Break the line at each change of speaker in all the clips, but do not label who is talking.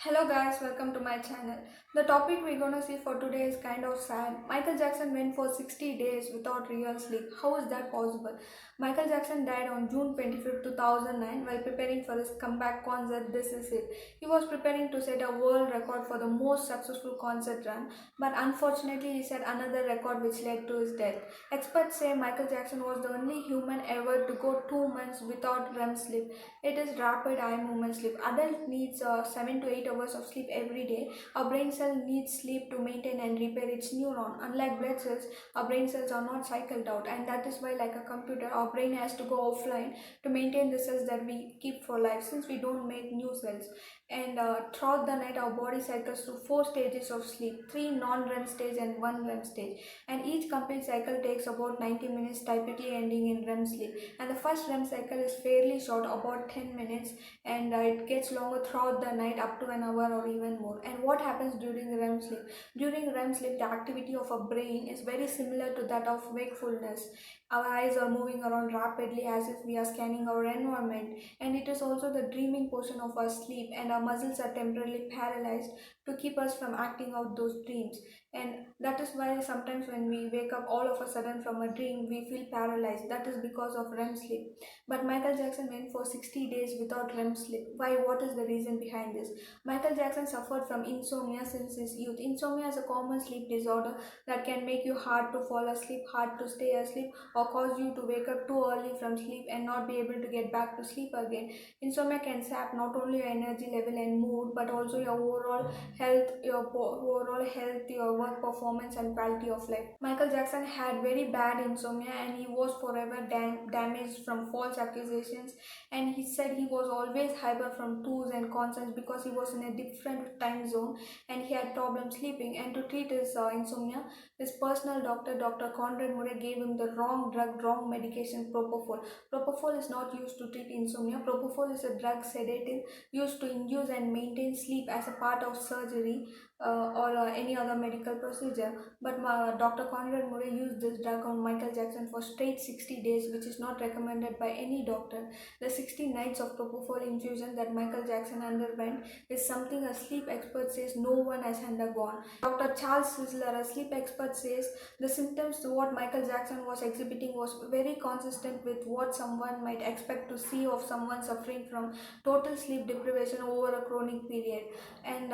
Hello guys, welcome to my channel. The topic we're gonna see for today is kind of sad. Michael Jackson went for 60 days without real sleep. How is that possible? Michael Jackson died on June 25, 2009 while preparing for his comeback concert This Is It. He was preparing to set a world record for the most successful concert run, but unfortunately he set another record which led to his death. Experts say Michael Jackson was the only human ever to go 2 months without REM sleep. It is rapid eye movement sleep. Adult needs 7 to 8 hours of sleep every day. Our brain cell needs sleep to maintain and repair its neuron. Unlike blood cells, our brain cells are not cycled out, and that is why, like a computer, our brain has to go offline to maintain the cells that we keep for life since we don't make new cells. And throughout the night, our body cycles through 4 stages of sleep, 3 non-REM stage and 1 REM stage. And each complete cycle takes about 90 minutes, typically ending in REM sleep. And the first REM cycle is fairly short, about 10 minutes, and it gets longer throughout the night, up to an hour or even more. And what happens during REM sleep? During REM sleep, the activity of our brain is very similar to that of wakefulness. Our eyes are moving around rapidly as if we are scanning our environment, and it is also the dreaming portion of our sleep, and our muscles are temporarily paralyzed to keep us from acting out those dreams. And that is why sometimes when we wake up all of a sudden from a dream, we feel paralyzed. That is because of REM sleep. But Michael Jackson went for 60 days without REM sleep. Why? What is the reason behind this? Michael Jackson suffered from insomnia since his youth. Insomnia is a common sleep disorder that can make you hard to fall asleep, hard to stay asleep, or cause you to wake up too early from sleep and not be able to get back to sleep again. Insomnia can sap not only your energy level and mood, but also your overall health, your work performance, and quality of life. Michael Jackson had very bad insomnia, and he was forever damaged from false accusations. And he said he was always hyper from tours and concerts because he was in a different time zone and he had problems sleeping. And to treat his insomnia, his personal doctor, Dr. Conrad Murray, gave him the wrong drug, wrong medication, propofol. Propofol is not used to treat insomnia. Propofol is a drug sedative used to induce and maintain sleep as a part of surgery or any other medical procedure. But Dr. Conrad Murray used this drug on Michael Jackson for straight 60 days, which is not recommended by any doctor. The 60 nights of propofol infusion that Michael Jackson underwent is something a sleep expert says no one has undergone. Dr. Charles Sizzler, a sleep expert, says the symptoms to what Michael Jackson was exhibiting was very consistent with what someone might expect to see of someone suffering from total sleep deprivation over a chronic period. And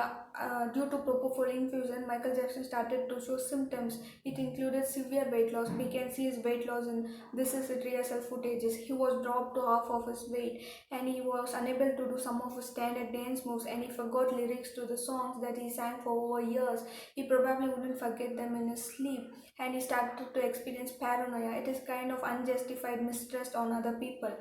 due to propofol infusion, Michael Jackson started to show symptoms. It included severe weight loss. We can see his weight loss in This Is It rehearsal footages. He was dropped to half of his weight, and he was unable to do some of his standard dance moves, and he forgot lyrics to the songs that he sang for over years. He probably wouldn't forget them in his sleep, and he started to experience paranoia. It is kind of unjustified mistrust on other people.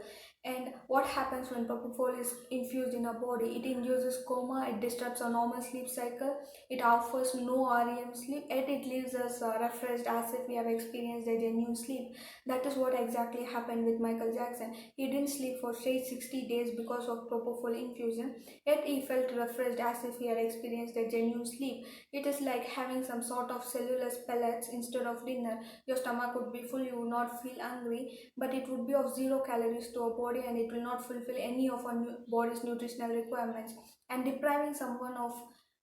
And what happens when propofol is infused in our body? It induces coma, it disrupts our normal sleep cycle, it offers no REM sleep, yet it leaves us refreshed as if we have experienced a genuine sleep. That is what exactly happened with Michael Jackson. He didn't sleep for straight 60 days because of propofol infusion, yet he felt refreshed as if he had experienced a genuine sleep. It is like having some sort of cellular pellets instead of dinner. Your stomach would be full, you would not feel hungry, but it would be of 0 calories to our body, and it will not fulfill any of our body's nutritional requirements. And depriving someone of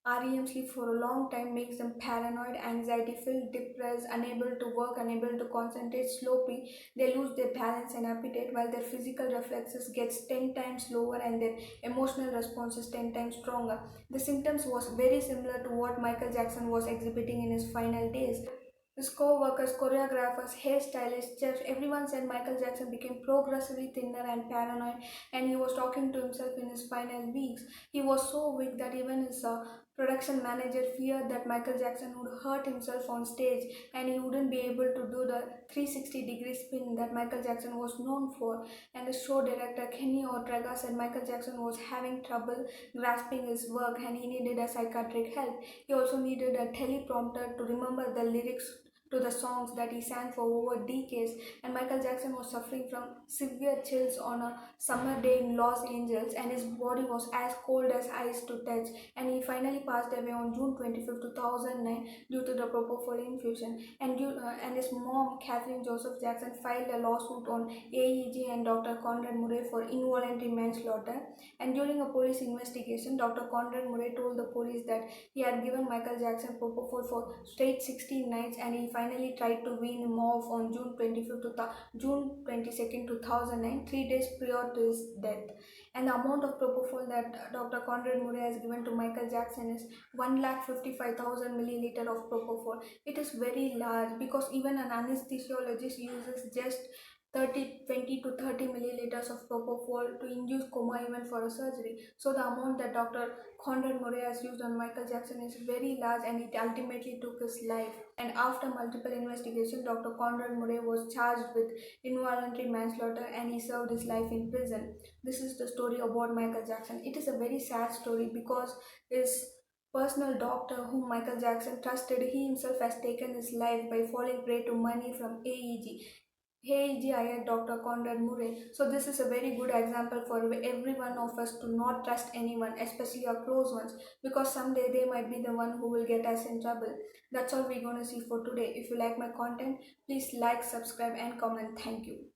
REM sleep for a long time makes them paranoid, anxiety filled, depressed, unable to work, unable to concentrate, sloppy. They lose their balance and appetite, while their physical reflexes gets 10 times lower and their emotional response is 10 times stronger. The symptoms was very similar to what Michael Jackson was exhibiting in his final days. His co-workers, choreographers, hairstylists, chefs, everyone said Michael Jackson became progressively thinner and paranoid, and he was talking to himself in his final weeks. He was so weak that even his production manager feared that Michael Jackson would hurt himself on stage and he wouldn't be able to do the 360-degree spin that Michael Jackson was known for. And the show director Kenny Ortega said Michael Jackson was having trouble grasping his work and he needed a psychiatric help. He also needed a teleprompter to remember the lyrics to the songs that he sang for over decades. And Michael Jackson was suffering from severe chills on a summer day in Los Angeles, and his body was as cold as ice to touch. And he finally passed away on June 25, 2009 due to the propofol infusion. And his mom, Catherine Joseph Jackson, filed a lawsuit on AEG and Dr. Conrad Murray for involuntary manslaughter. And during a police investigation, Dr. Conrad Murray told the police that he had given Michael Jackson propofol for straight 16 nights, and he finally tried to wean him off on June 22nd, 2009, 3 days prior to his death. And the amount of propofol that Dr. Conrad Murray has given to Michael Jackson is 1,55,000 milliliter of propofol. It is very large because even an anesthesiologist uses just 20 to 30 milliliters of propofol to induce coma even for a surgery. So the amount that Dr. Conrad Murray has used on Michael Jackson is very large, and it ultimately took his life. And after multiple investigations, Dr. Conrad Murray was charged with involuntary manslaughter, and he served his life in prison. This is the story about Michael Jackson. It is a very sad story because his personal doctor, whom Michael Jackson trusted, he himself has taken his life by falling prey to money from AEG. AEG hired Dr. Conrad Murray. So this is a very good example for every one of us to not trust anyone, especially our close ones, because someday they might be the one who will get us in trouble. That's all we're going to see for today. If you like my content, please like, subscribe and comment. Thank you.